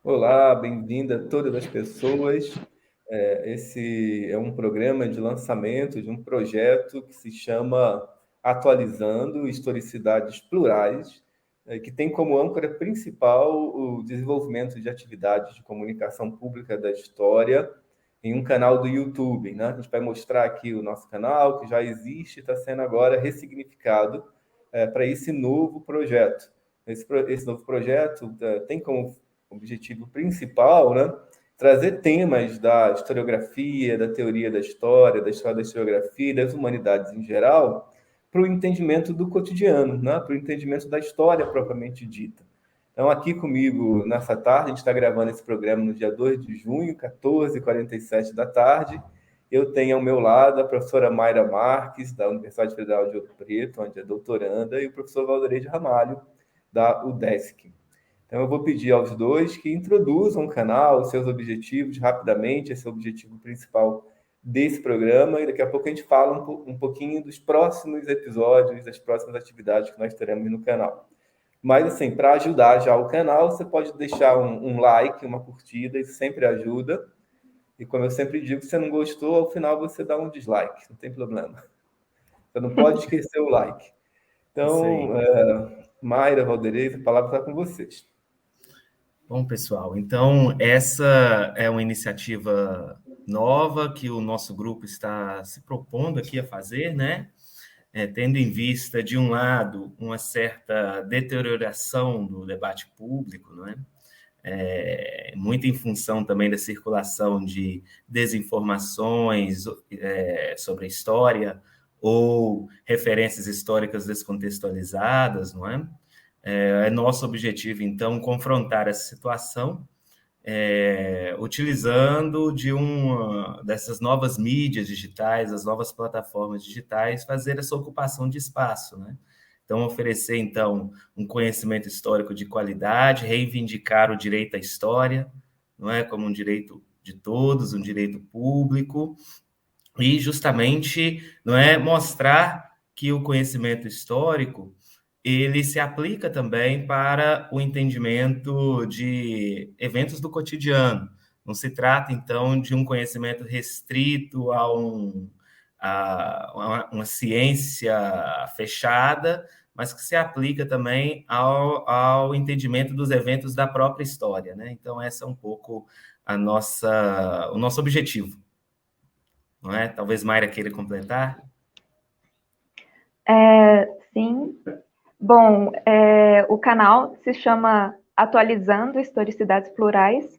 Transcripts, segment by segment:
Olá, bem-vinda a todas as pessoas. Esse é um programa de lançamento de um projeto que se chama Atualizando Historicidades Plurais, que tem como âncora principal o desenvolvimento de atividades de comunicação pública da história em um canal do YouTube, né? A gente vai mostrar aqui o nosso canal, que já existe, está sendo agora ressignificado para esse novo projeto. Esse novo projeto tem como objetivo principal, né, trazer temas da historiografia, da teoria da história da historiografia e das humanidades em geral, para o entendimento do cotidiano, né, para o entendimento da história propriamente dita. Então, aqui comigo, nessa tarde, a gente está gravando esse programa no dia 2 de junho, 14h47 da tarde. Eu tenho ao meu lado a professora Mayra Marques, da Universidade Federal de Ouro Preto, onde é doutoranda, e o professor Valderei de Ramalho, da UDESC. Então, eu vou pedir aos dois que introduzam o canal, os seus objetivos rapidamente, esse é o objetivo principal desse programa, e daqui a pouco a gente fala um pouquinho dos próximos episódios, das próximas atividades que nós teremos no canal. Mas, assim, para ajudar já o canal, você pode deixar um like, uma curtida, isso sempre ajuda. E como eu sempre digo, se você não gostou, ao final você dá um dislike, não tem problema. Você não pode esquecer o like. Isso aí. Então, Mayra, Valderez, a palavra está com vocês. Bom, pessoal, então essa é uma iniciativa nova que o nosso grupo está se propondo aqui a fazer, né? Tendo em vista, de um lado, uma certa deterioração do debate público, não é? Muito em função também da circulação de desinformações sobre a história ou referências históricas descontextualizadas, não é? É nosso objetivo, então, confrontar essa situação, utilizando dessas novas mídias digitais, as novas plataformas digitais, fazer essa ocupação de espaço, né? Então, oferecer, então, um conhecimento histórico de qualidade, reivindicar o direito à história, não é, como um direito de todos, um direito público, e justamente, não é, mostrar que o conhecimento histórico ele se aplica também para o entendimento de eventos do cotidiano. Não se trata, então, de um conhecimento restrito a uma ciência fechada, mas que se aplica também ao entendimento dos eventos da própria história, né? Então, esse é um pouco o nosso objetivo, não é? Talvez Mayra queira completar. Sim. Bom, o canal se chama Atualizando Historicidades Plurais,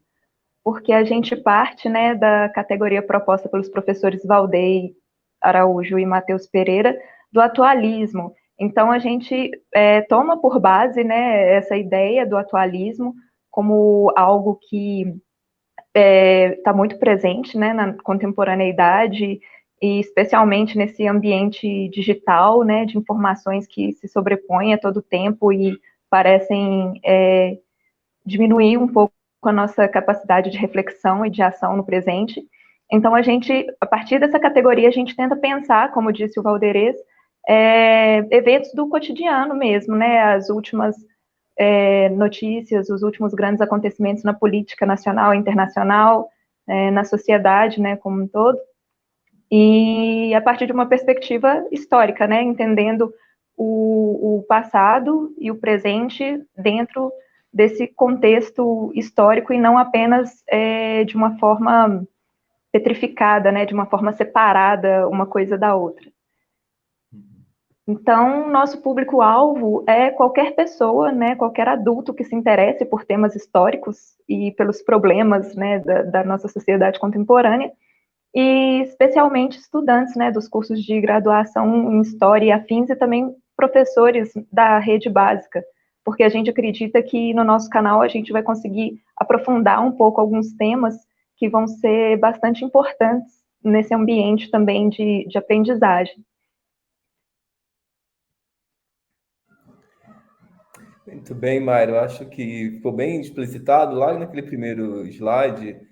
porque a gente parte, né, da categoria proposta pelos professores Valdei Araújo e Matheus Pereira, do atualismo. Então, a gente toma por base, né, essa ideia do atualismo como algo que está muito presente, né, na contemporaneidade, e especialmente nesse ambiente digital, né, de informações que se sobrepõem a todo tempo e parecem diminuir um pouco a nossa capacidade de reflexão e de ação no presente. Então, a partir dessa categoria, a gente tenta pensar, como disse o Valderez, eventos do cotidiano mesmo, né, as últimas notícias, os últimos grandes acontecimentos na política nacional e internacional, na sociedade, né, como um todo, e a partir de uma perspectiva histórica, né, entendendo o passado e o presente dentro desse contexto histórico e não apenas de uma forma petrificada, né, de uma forma separada uma coisa da outra. Então, nosso público-alvo é qualquer pessoa, né, qualquer adulto que se interesse por temas históricos e pelos problemas, né, da nossa sociedade contemporânea, e especialmente estudantes, né, dos cursos de graduação em História e afins, e também professores da rede básica, porque a gente acredita que no nosso canal a gente vai conseguir aprofundar um pouco alguns temas que vão ser bastante importantes nesse ambiente também de aprendizagem. Muito bem, Mário. Eu acho que ficou bem explicitado lá naquele primeiro slide.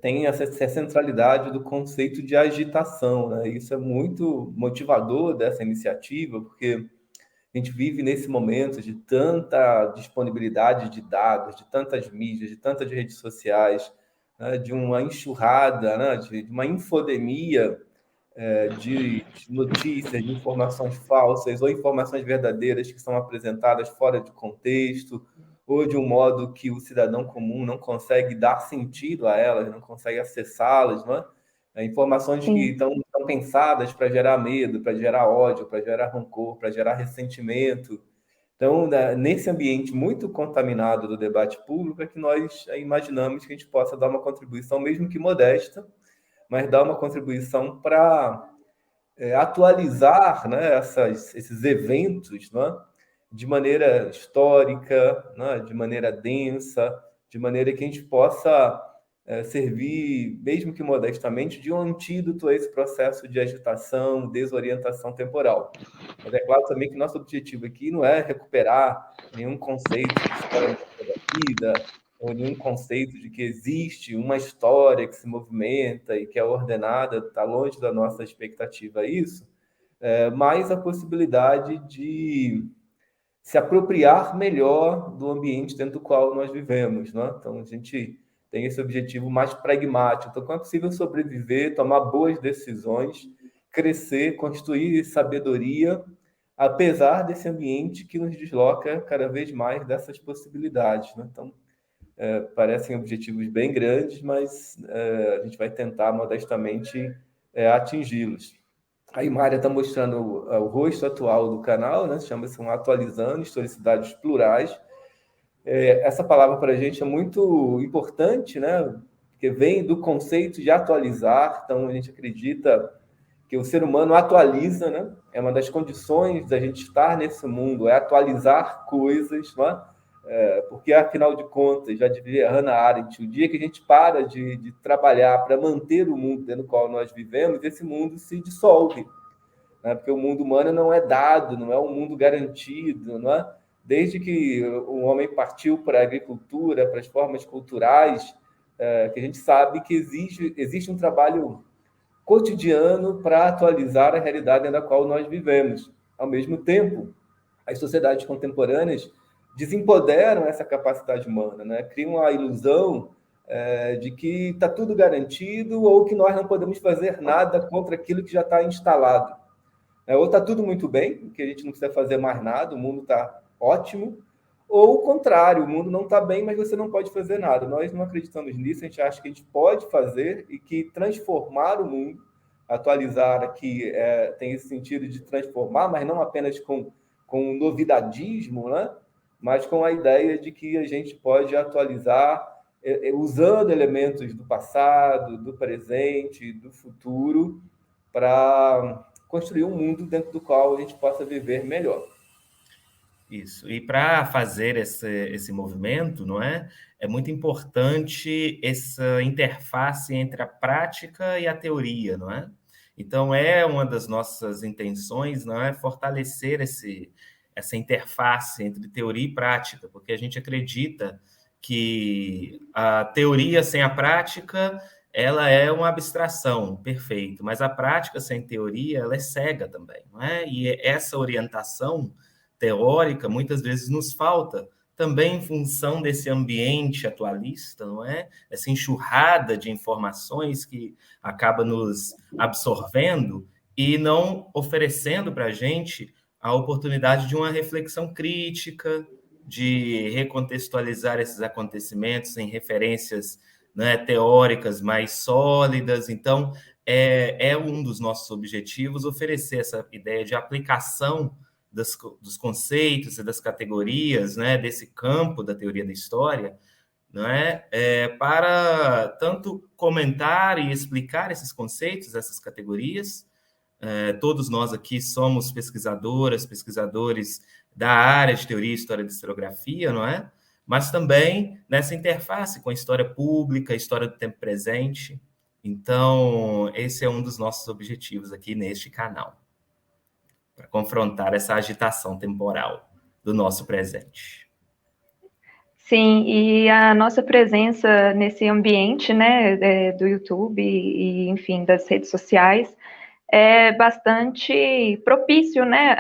Tem essa centralidade do conceito de agitação, né? Isso é muito motivador dessa iniciativa, porque A gente vive nesse momento de tanta disponibilidade de dados, de tantas mídias, de tantas redes sociais, né, de uma enxurrada, né, de uma infodemia de notícias, de informações falsas ou informações verdadeiras que são apresentadas fora de contexto, ou de um modo que o cidadão comum não consegue dar sentido a elas, não consegue acessá-las, não é? Informações que estão pensadas para gerar medo, para gerar ódio, para gerar rancor, para gerar ressentimento. Então, nesse ambiente muito contaminado do debate público, é que nós imaginamos que a gente possa dar uma contribuição, mesmo que modesta, mas dar uma contribuição para atualizar, né, esses eventos, né, de maneira histórica, né, de maneira densa, de maneira que a gente possa servir, mesmo que modestamente, de um antídoto a esse processo de agitação, desorientação temporal. Mas é claro também que nosso objetivo aqui não é recuperar nenhum conceito de história da vida, ou nenhum conceito de que existe uma história que se movimenta e que é ordenada, está longe da nossa expectativa isso, mas a possibilidade de se apropriar melhor do ambiente dentro do qual nós vivemos, né? Então, a gente tem esse objetivo mais pragmático. Então, como é possível sobreviver, tomar boas decisões, crescer, construir sabedoria, apesar desse ambiente que nos desloca cada vez mais dessas possibilidades, né? Então, parecem objetivos bem grandes, mas a gente vai tentar modestamente atingi-los. A Mária está mostrando o rosto atual do canal, né? Chama-se Atualizando Historicidades Plurais. Essa palavra para a gente é muito importante, né? Porque vem do conceito de atualizar. Então, a gente acredita que o ser humano atualiza, né? É uma das condições da gente estar nesse mundo, é atualizar coisas, não é? Porque, afinal de contas, já dizia Hannah Arendt, o dia que a gente para de trabalhar para manter o mundo dentro do qual nós vivemos, esse mundo se dissolve, né? Porque o mundo humano não é dado, não é um mundo garantido, não é? Desde que o homem partiu para a agricultura, para as formas culturais, que a gente sabe que existe um trabalho cotidiano para atualizar a realidade na qual nós vivemos. Ao mesmo tempo, as sociedades contemporâneas desempoderam essa capacidade humana, né? Criam a ilusão de que está tudo garantido ou que nós não podemos fazer nada contra aquilo que já está instalado. Ou está tudo muito bem, que a gente não precisa fazer mais nada, o mundo está ótimo, ou o contrário, o mundo não está bem, mas você não pode fazer nada. Nós não acreditamos nisso, a gente acha que a gente pode fazer e que transformar o mundo, atualizar aqui, tem esse sentido de transformar, mas não apenas com novidadismo, né? Mas com a ideia de que a gente pode atualizar usando elementos do passado, do presente, do futuro, para construir um mundo dentro do qual a gente possa viver melhor. Isso. E para fazer esse movimento, não é? É muito importante essa interface entre a prática e a teoria, não é? Então, é uma das nossas intenções, não é? Fortalecer essa interface entre teoria e prática, porque a gente acredita que a teoria sem a prática, ela é uma abstração, perfeito, mas a prática sem teoria, ela é cega também, não é? E essa orientação teórica muitas vezes nos falta, também em função desse ambiente atualista, não é? Essa enxurrada de informações que acaba nos absorvendo e não oferecendo para a gente a oportunidade de uma reflexão crítica, de recontextualizar esses acontecimentos em referências, né, teóricas mais sólidas. Então, é um dos nossos objetivos oferecer essa ideia de aplicação dos conceitos e das categorias, né, desse campo da teoria da história, não é? Para tanto comentar e explicar esses conceitos, essas categorias. Todos nós aqui somos pesquisadoras, pesquisadores da área de teoria e história da historiografia, não é? Mas também nessa interface com a história pública, a história do tempo presente. Então, esse é um dos nossos objetivos aqui neste canal, para confrontar essa agitação temporal do nosso presente. Sim, e a nossa presença nesse ambiente, né, do YouTube e, enfim, das redes sociais, é bastante propício, né,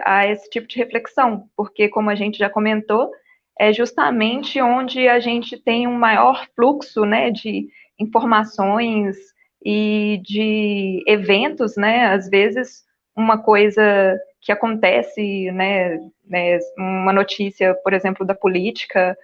a esse tipo de reflexão, porque, como a gente já comentou, é justamente onde a gente tem um maior fluxo, né, de informações e de eventos, né, às vezes uma coisa que acontece, né, uma notícia, por exemplo, da política,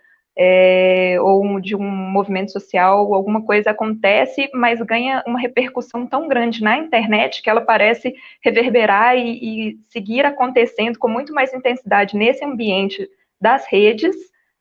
ou de um movimento social, alguma coisa acontece, mas ganha uma repercussão tão grande na internet que ela parece reverberar e seguir acontecendo com muito mais intensidade nesse ambiente das redes,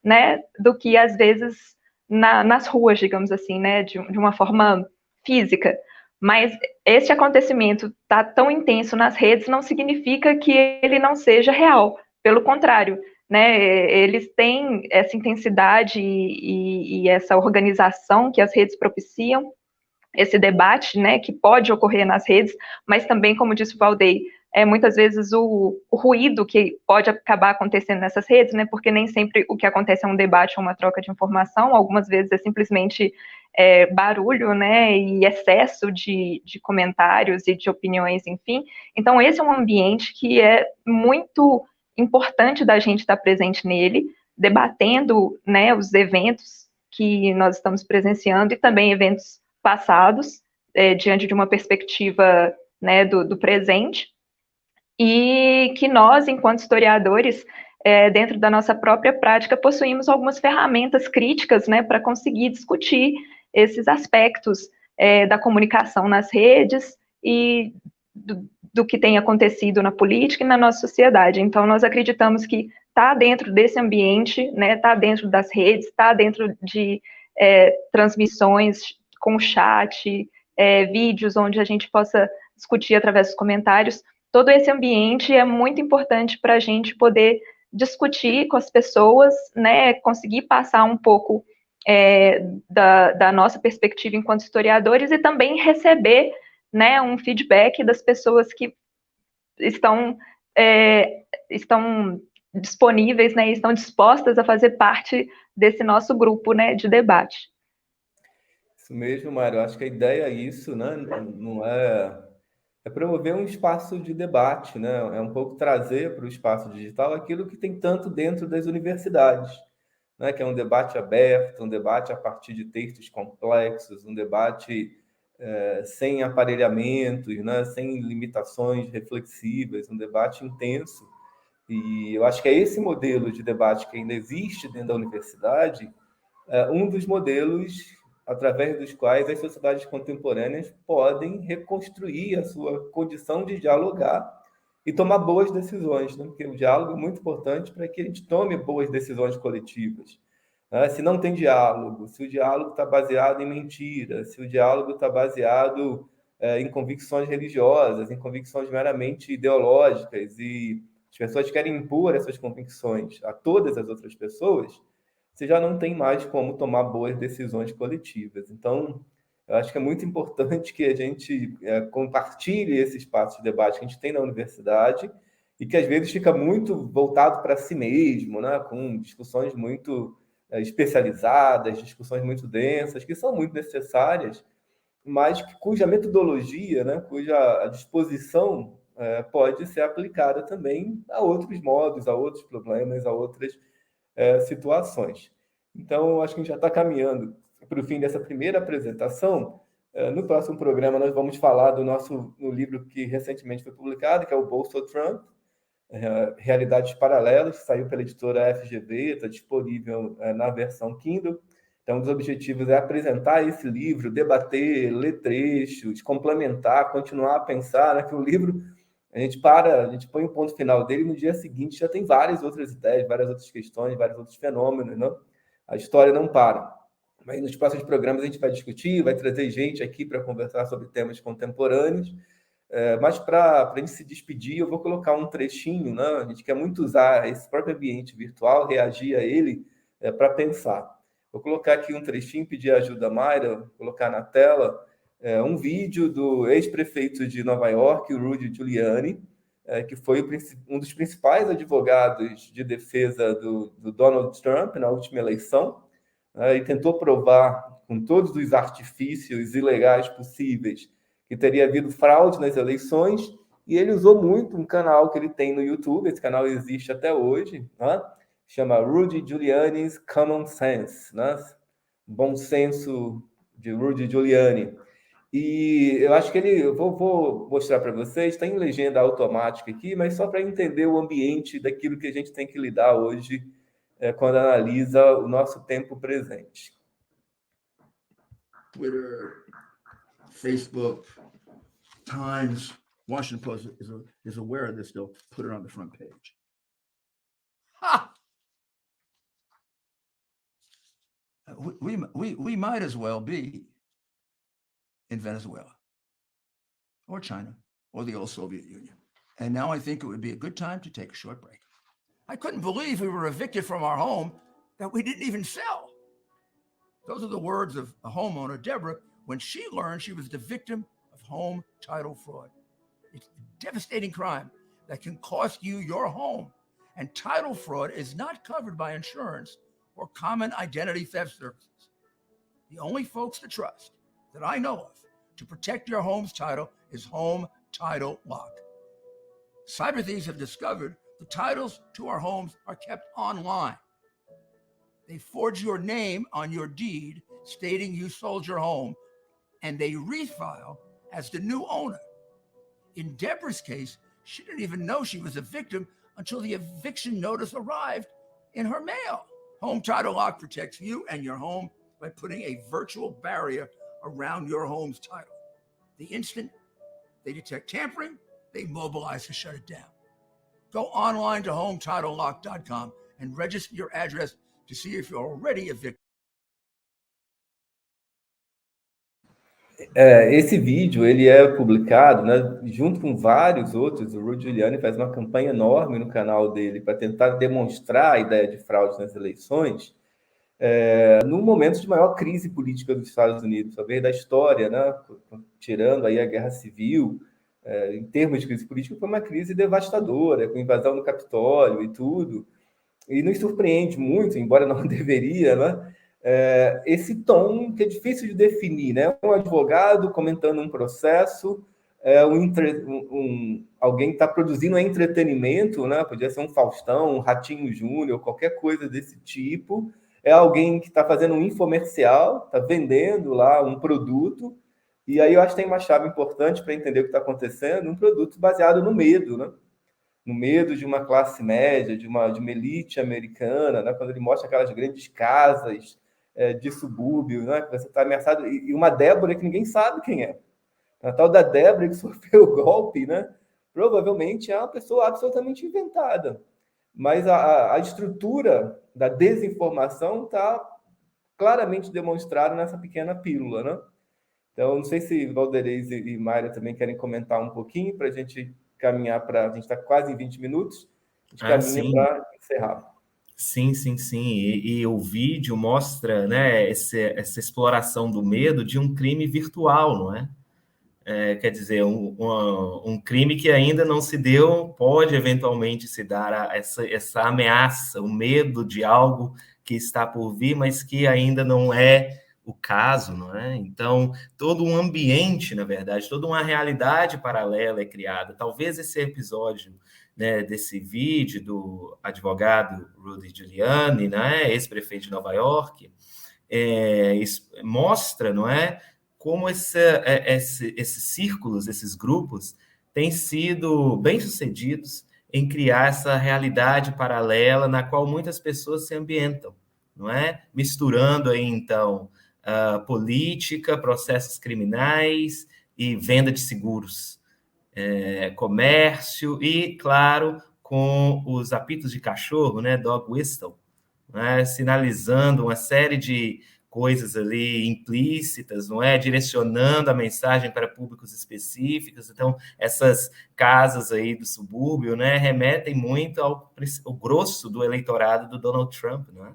né, do que às vezes nas ruas, digamos assim, né, de uma forma física. Mas esse acontecimento tá tão intenso nas redes não significa que ele não seja real. Pelo contrário, né, eles têm essa intensidade e essa organização que as redes propiciam, esse debate, né, que pode ocorrer nas redes, mas também, como disse o Valdei, muitas vezes o ruído que pode acabar acontecendo nessas redes, né, porque nem sempre o que acontece é um debate ou uma troca de informação, algumas vezes é simplesmente barulho, né, e excesso de comentários e de opiniões, enfim. Então, esse é um ambiente que é muito importante da gente estar presente nele, debatendo, né, os eventos que nós estamos presenciando e também eventos passados, diante de uma perspectiva, né, do presente, e que nós, enquanto historiadores, dentro da nossa própria prática, possuímos algumas ferramentas críticas, né, para conseguir discutir esses aspectos da comunicação nas redes e do que tem acontecido na política e na nossa sociedade. Então, nós acreditamos que está dentro desse ambiente, né, está dentro das redes, está dentro de transmissões com chat, vídeos onde a gente possa discutir através dos comentários. Todo esse ambiente é muito importante para a gente poder discutir com as pessoas, né, conseguir passar um pouco da nossa perspectiva enquanto historiadores e também receber, né, um feedback das pessoas que estão disponíveis, né, e estão dispostas a fazer parte desse nosso grupo, né, de debate. Isso mesmo, Mário. Acho que a ideia é isso, né? Não é promover um espaço de debate, né? É um pouco trazer para o espaço digital aquilo que tem tanto dentro das universidades, né? Que é um debate aberto, um debate a partir de textos complexos, um debate sem aparelhamentos, né? Sem limitações reflexivas, um debate intenso. E eu acho que é esse modelo de debate que ainda existe dentro da universidade, um dos modelos através dos quais as sociedades contemporâneas podem reconstruir a sua condição de dialogar e tomar boas decisões, né? Porque o diálogo é muito importante para que a gente tome boas decisões coletivas. Se não tem diálogo, se o diálogo está baseado em mentira, se o diálogo está baseado em convicções religiosas, em convicções meramente ideológicas, e as pessoas querem impor essas convicções a todas as outras pessoas, você já não tem mais como tomar boas decisões coletivas. Então, eu acho que é muito importante que a gente compartilhe esse espaço de debate que a gente tem na universidade e que às vezes fica muito voltado para si mesmo, né? Com discussões muito especializadas, discussões muito densas, que são muito necessárias, mas cuja metodologia, né? Cuja a disposição pode ser aplicada também a outros modos, a outros problemas, a outras situações. Então, acho que a gente já está caminhando para o fim dessa primeira apresentação. No próximo programa, nós vamos falar no livro que recentemente foi publicado, que é o Bolso Trump, Realidades Paralelas, que saiu pela editora FGV, está disponível na versão Kindle. Então, um dos objetivos é apresentar esse livro, debater, ler trechos, complementar, continuar a pensar, né, que o livro a gente põe o ponto final dele e no dia seguinte já tem várias outras ideias, várias outras questões, vários outros fenômenos, não? A história não para. Mas nos próximos programas a gente vai discutir, vai trazer gente aqui para conversar sobre temas contemporâneos. Mas para a gente se despedir, eu vou colocar um trechinho, né? A gente quer muito usar esse próprio ambiente virtual, reagir a ele para pensar. Vou colocar aqui um trechinho, pedir ajuda a Mayra, colocar na tela um vídeo do ex-prefeito de Nova York, o Rudy Giuliani, que foi um dos principais advogados de defesa do Donald Trump na última eleição, e tentou provar, com todos os artifícios ilegais possíveis, que teria havido fraude nas eleições, e ele usou muito um canal que ele tem no YouTube, esse canal existe até hoje, né? Chama Rudy Giuliani's Common Sense, né? Bom senso de Rudy Giuliani. E eu acho que eu vou mostrar para vocês, está em legenda automática aqui, mas só para entender o ambiente daquilo que a gente tem que lidar hoje quando analisa o nosso tempo presente. Twitter, Facebook, Times, Washington Post is aware of this. They'll put it on the front page. Ha! We might as well be in Venezuela or China or the old Soviet Union. And now I think it would be a good time to take a short break. I couldn't believe we were evicted from our home that we didn't even sell. Those are the words of a homeowner, Deborah, when she learned she was the victim of home title fraud. It's a devastating crime that can cost you your home. And title fraud is not covered by insurance or common identity theft services. The only folks to trust that I know of to protect your home's title is Home Title Lock. Cyber thieves have discovered the titles to our homes are kept online. They forge your name on your deed stating you sold your home, and they refile as the new owner. In Deborah's case, she didn't even know she was a victim until the eviction notice arrived in her mail. Home Title Lock protects you and your home by putting a virtual barrier around your home's title. The instant they detect tampering, they mobilize to shut it down. Go online to HometitleLock.com and register your address to see if you're already a victim. Esse vídeo ele é publicado, né, junto com vários outros. O Rudy Giuliani faz uma campanha enorme no canal dele para tentar demonstrar a ideia de fraude nas eleições, no momento de maior crise política dos Estados Unidos, talvez da história, né, tirando aí a Guerra Civil. Em termos de crise política, foi uma crise devastadora, com invasão no Capitólio e tudo. E nos surpreende muito, embora não deveria, né? Esse tom que é difícil de definir, né? Um advogado comentando um processo, alguém que está produzindo entretenimento, né? Podia ser um Faustão, um Ratinho Júnior, qualquer coisa desse tipo. É alguém que está fazendo um infomercial, está vendendo lá um produto. E aí eu acho que tem uma chave importante para entender o que está acontecendo, um produto baseado no medo, né? No medo de uma classe média, de uma elite americana, né? Quando ele mostra aquelas grandes casas de subúrbio, né? Que você está ameaçado, e uma Débora que ninguém sabe quem é. A tal da Débora que sofreu o golpe, né? Provavelmente é uma pessoa absolutamente inventada. Mas a estrutura da desinformação está claramente demonstrada nessa pequena pílula, né? Então, não sei se Valderez e Mayra também querem comentar um pouquinho para a gente caminhar para... A gente está quase em 20 minutos, a gente caminha para encerrar. Sim. E o vídeo mostra, né, essa exploração do medo de um crime virtual, não é? Quer dizer, um crime que ainda não se deu, pode eventualmente se dar essa ameaça, o medo de algo que está por vir, mas que ainda não é o caso, não é? Então, todo um ambiente, na verdade, toda uma realidade paralela é criada. Talvez esse episódio, né, desse vídeo do advogado Rudy Giuliani, né, ex-prefeito de Nova York, mostra, não é, como esses círculos, esses grupos, têm sido bem-sucedidos em criar essa realidade paralela na qual muitas pessoas se ambientam, não é? Misturando aí, então, política, processos criminais e venda de seguros, comércio e, claro, com os apitos de cachorro, né, dog whistle, né, sinalizando uma série de coisas ali implícitas, não é? Direcionando a mensagem para públicos específicos. Então, essas casas aí do subúrbio, né, remetem muito ao grosso do eleitorado do Donald Trump, não é?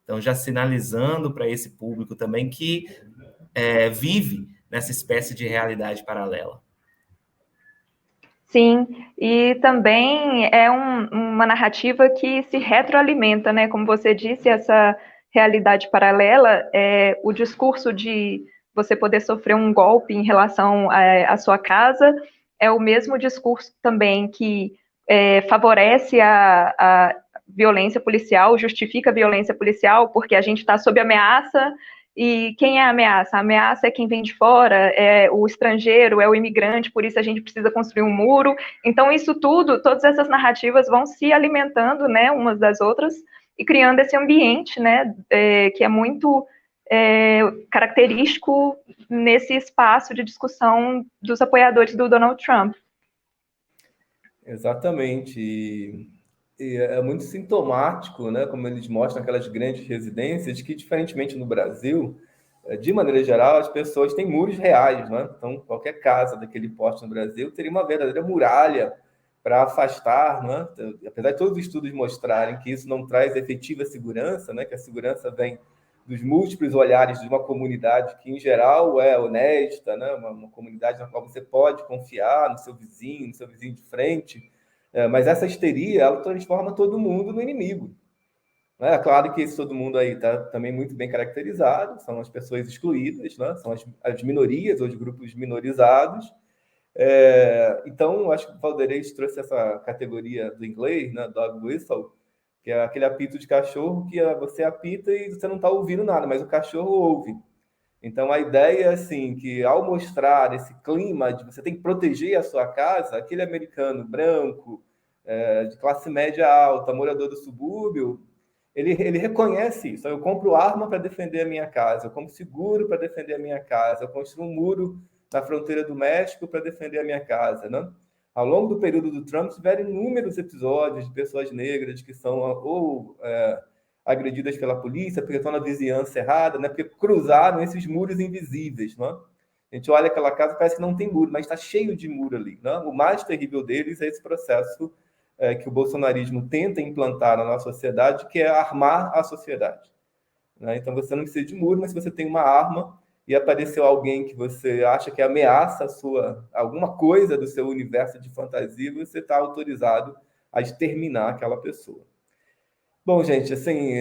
Então, já sinalizando para esse público também que vive nessa espécie de realidade paralela. Sim, e também é uma narrativa que se retroalimenta, né? Como você disse, essa realidade paralela, o discurso de você poder sofrer um golpe em relação à sua casa, é o mesmo discurso também que favorece a violência policial, justifica a violência policial, porque a gente está sob ameaça. E quem é a ameaça? A ameaça é quem vem de fora, é o estrangeiro, é o imigrante, por isso a gente precisa construir um muro. Então, isso tudo, todas essas narrativas vão se alimentando, né, umas das outras, e criando esse ambiente, né, que é muito característico nesse espaço de discussão dos apoiadores do Donald Trump. Exatamente. E é muito sintomático, né, como eles mostram aquelas grandes residências, que, diferentemente no Brasil, de maneira geral, as pessoas têm muros reais, né? Então, qualquer casa daquele porte no Brasil teria uma verdadeira muralha para afastar, né? Apesar de todos os estudos mostrarem que isso não traz efetiva segurança, né? Que a segurança vem dos múltiplos olhares de uma comunidade que, em geral, é honesta, né? Uma comunidade na qual você pode confiar no seu vizinho de frente, mas essa histeria, ela transforma todo mundo no inimigo. É claro que esse todo mundo aí está também muito bem caracterizado, são as pessoas excluídas, né? São as minorias ou os grupos minorizados. Então, acho que o Valdeirês trouxe essa categoria do inglês, né? Dog whistle, que é aquele apito de cachorro que você apita e você não está ouvindo nada, mas o cachorro ouve. Então, a ideia é assim, que ao mostrar esse clima de você tem que proteger a sua casa, aquele americano branco, de classe média alta, morador do subúrbio, ele reconhece isso. Eu compro arma para defender a minha casa, eu compro seguro para defender a minha casa, eu construo um muro na fronteira do México para defender a minha casa, né? Ao longo do período do Trump, tiveram inúmeros episódios de pessoas negras que são agredidas pela polícia porque estão na vizinhança errada, né? Porque cruzaram esses muros invisíveis, né? A gente olha aquela casa, parece que não tem muro, mas está cheio de muro ali, né? O mais terrível deles é esse processo que o bolsonarismo tenta implantar na nossa sociedade, que é armar a sociedade, né? Então, você não precisa de muro, mas se você tem uma arma e apareceu alguém que você acha que ameaça alguma coisa do seu universo de fantasia, você está autorizado a exterminar aquela pessoa. Bom, gente, assim,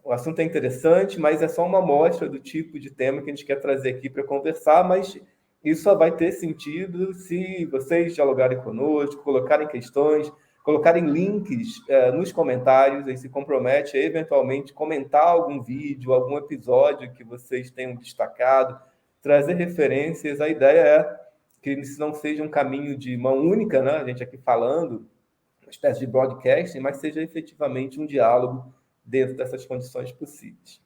o assunto é interessante, mas é só uma amostra do tipo de tema que a gente quer trazer aqui para conversar, mas isso só vai ter sentido se vocês dialogarem conosco, colocarem questões, colocarem links nos comentários, aí se compromete a eventualmente comentar algum vídeo, algum episódio que vocês tenham destacado, trazer referências. A ideia é que isso não seja um caminho de mão única, né? A gente aqui falando, uma espécie de broadcasting, mas seja efetivamente um diálogo dentro dessas condições possíveis.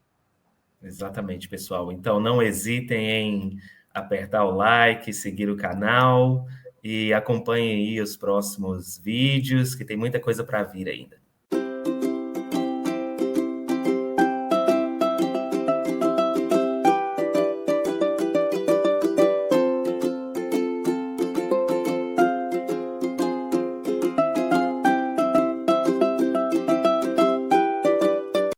Exatamente, pessoal. Então, não hesitem em apertar o like, seguir o canal e acompanhem aí os próximos vídeos, que tem muita coisa para vir ainda.